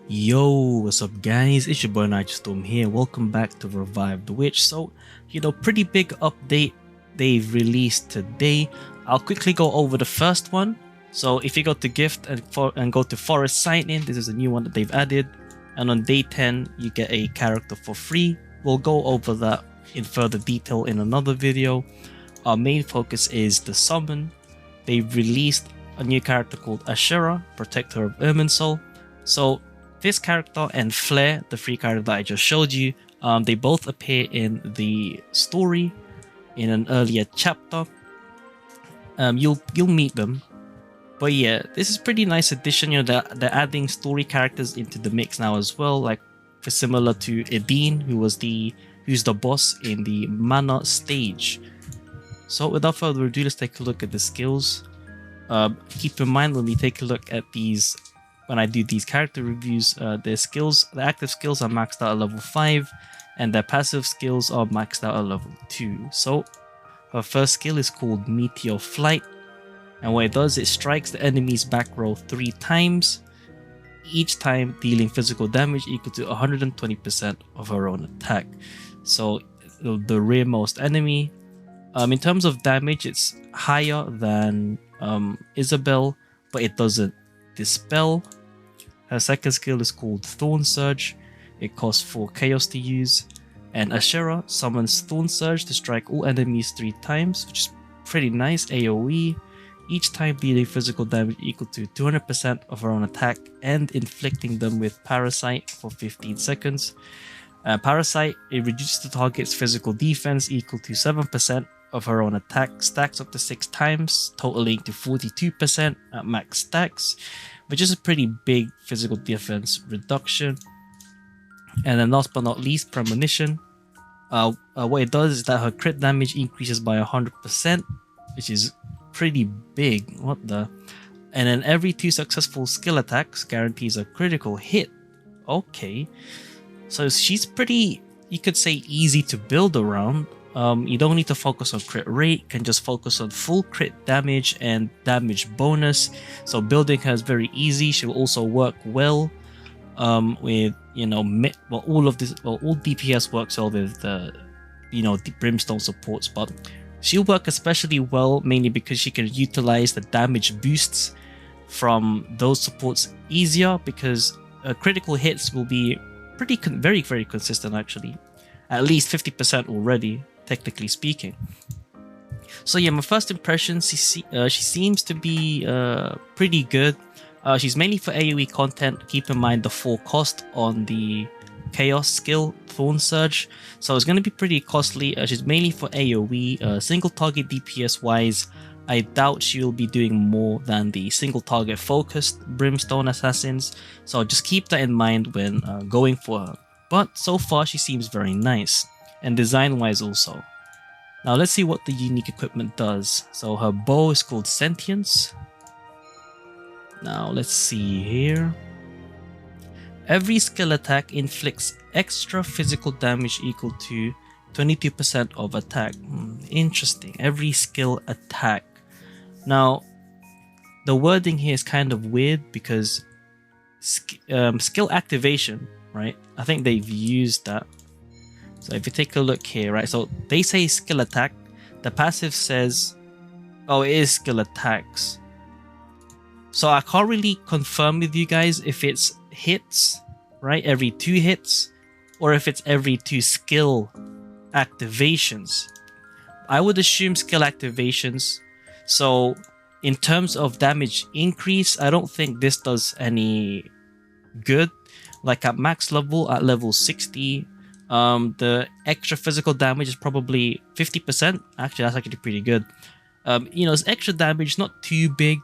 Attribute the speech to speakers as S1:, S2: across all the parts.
S1: Yo, what's up guys, it's your boy Nitrostorm here. Welcome back to RevivedWitch. So, pretty big update they've released today. I'll quickly go over the first one. So if you go to gift and go to forest sign in, this is a new one that they've added. And on day 10, you get a character for free. We'll go over that in further detail in another video. Our main focus is the summon. They've released a new character called Asherah, Protector of Irminsul. So this character and Flare, the free character that I just showed you, they both appear in the story in an earlier chapter. You'll meet them, but yeah, this is pretty nice addition. They're adding story characters into the mix now as well, like similar to Edine, who's the boss in the Mana stage. So without further ado, let's take a look at the skills. Keep in mind when we take a look at these. When I do these character reviews, their skills, the active skills are maxed out at level 5 and their passive skills are maxed out at level 2. So her first skill is called Meteor Flight, and what it does, it strikes the enemy's back row 3 times, each time dealing physical damage equal to 120% of her own attack. So the rearmost enemy, in terms of damage, it's higher than Isabel, but it doesn't dispel. Her second skill is called Thorn Surge. It costs 4 chaos to use, and Asherah summons Thorn Surge to strike all enemies 3 times, which is pretty nice AOE, each time dealing physical damage equal to 200% of her own attack and inflicting them with Parasite for 15 seconds. Parasite, it reduces the target's physical defense equal to 7% of her own attack, stacks up to 6 times, totaling to 42% at max stacks, which is a pretty big physical defense reduction. And then last but not least, Premonition. What it does is that her crit damage increases by 100%, which is pretty big. What the? And then every 2 successful skill attacks guarantees a critical hit. Okay, so she's pretty, you could say, easy to build around. You don't need to focus on crit rate, can just focus on full crit damage and damage bonus. So building her is very easy. She'll also work well with, all DPS works well with the, the Brimstone supports, but she'll work especially well mainly because she can utilize the damage boosts from those supports easier, because critical hits will be very consistent, actually, at least 50% already, technically speaking. So yeah, my first impression, she seems to be pretty good. She's mainly for AOE content. Keep in mind the full cost on the chaos skill Thorn Surge, so it's going to be pretty costly. She's mainly for AOE. Single target DPS wise, I doubt she'll be doing more than the single target focused Brimstone Assassins, so just keep that in mind when going for her. But so far she seems very nice, and design wise also. Now let's see what the unique equipment does. So her bow is called Sentience. Now let's see here. Every skill attack inflicts extra physical damage equal to 22% of attack. Interesting. Every skill attack. Now the wording here is kind of weird because skill activation, right? I think they've used that. So if you take a look here, right, so they say skill attack, the passive says, oh, it is skill attacks. So I can't really confirm with you guys if it's hits, right, every 2 hits, or if it's every 2 skill activations. I would assume skill activations. So in terms of damage increase, I don't think this does any good. Like at max level, at level 60, the extra physical damage is probably 50%. Actually, that's actually pretty good. It's extra damage, not too big,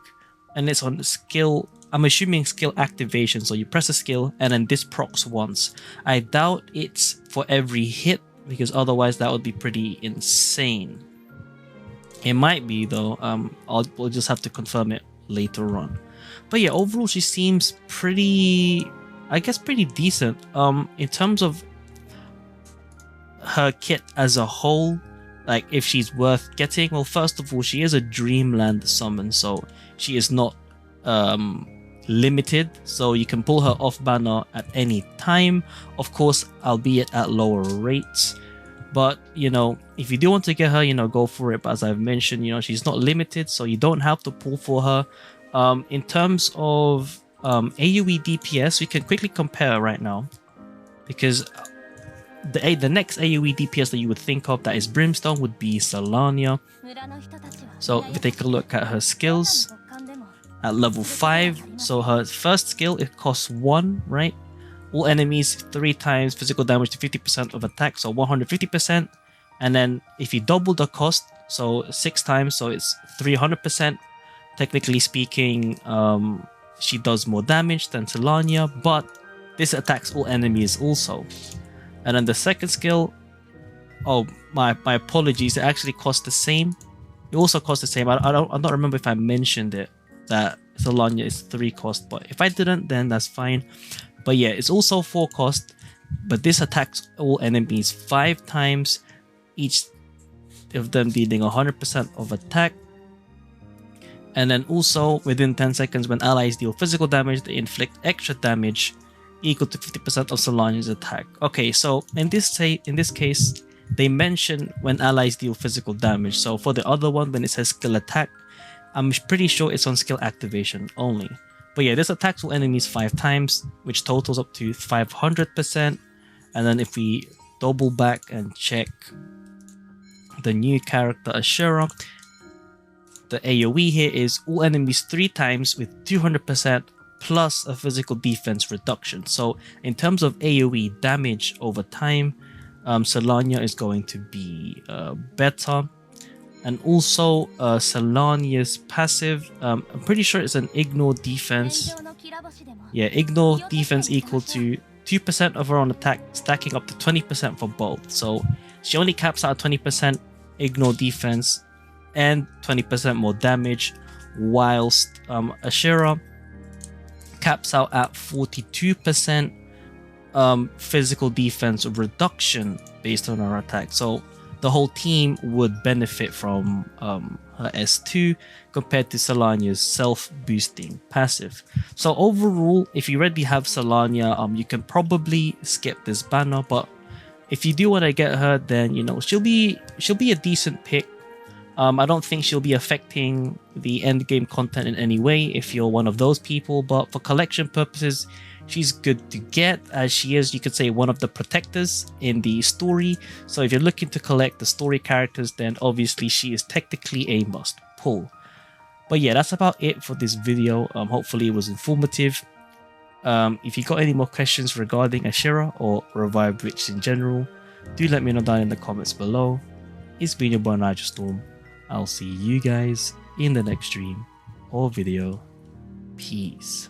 S1: and it's on skill. I'm assuming skill activation, so you press a skill and then this procs once. I doubt it's for every hit, because otherwise that would be pretty insane. It might be though. We'll just have to confirm it later on. But yeah, overall she seems pretty, I guess, pretty decent. In terms of her kit as a whole, like if she's worth getting, well, first of all, she is a Dreamland summon, so she is not limited, so you can pull her off banner at any time, of course, albeit at lower rates. But you know, if you do want to get her, you know, go for it. But as I've mentioned, you know, she's not limited, so you don't have to pull for her. In terms of AOE DPS, we can quickly compare right now, because the next AOE DPS that you would think of that is Brimstone would be Celanya. So if we take a look at her skills at level 5, so her first skill, it costs 1, right? All enemies 3 times physical damage to 50% of attack, so 150%. And then if you double the cost, so 6 times, so it's 300%. Technically speaking, she does more damage than Celanya, but this attacks all enemies also. And then the second skill, oh my apologies, it actually costs the same. It also costs the same. I don't remember if I mentioned it, that Celanya is 3 cost, but if I didn't, then that's fine. But yeah, it's also 4 cost, but this attacks all enemies 5 times, each of them dealing 100% of attack. And then also within 10 seconds, when allies deal physical damage, they inflict extra damage equal to 50% of Celanya's attack. Okay, so in this case, they mention when allies deal physical damage. So for the other one, when it says skill attack, I'm pretty sure it's on skill activation only. But yeah, this attacks all enemies 5 times, which totals up to 500%. And then if we double back and check the new character Asherah, the AoE here is all enemies 3 times with 200% plus a physical defense reduction. So in terms of AoE damage over time, Celanya is going to be better. And also Celanya's passive, I'm pretty sure it's an ignore defense. Yeah, ignore defense equal to 2% of her own attack, stacking up to 20% for both. So she only caps out 20% ignore defense and 20% more damage, whilst Asherah caps out at 42% physical defense reduction based on her attack. So the whole team would benefit from her S2 compared to Celanya's self-boosting passive. So overall, if you already have Celanya, you can probably skip this banner. But if you do want to get her, then you know she'll be a decent pick. I don't think she'll be affecting the end game content in any way if you're one of those people, but for collection purposes, she's good to get, as she is, you could say, one of the protectors in the story. So if you're looking to collect the story characters, then obviously she is technically a must pull. But yeah, that's about it for this video. Hopefully it was informative. If you got any more questions regarding Asherah or RevivedWitch in general, do let me know down in the comments below. It's been your boy Nitrostorm. I'll see you guys in the next stream or video. Peace.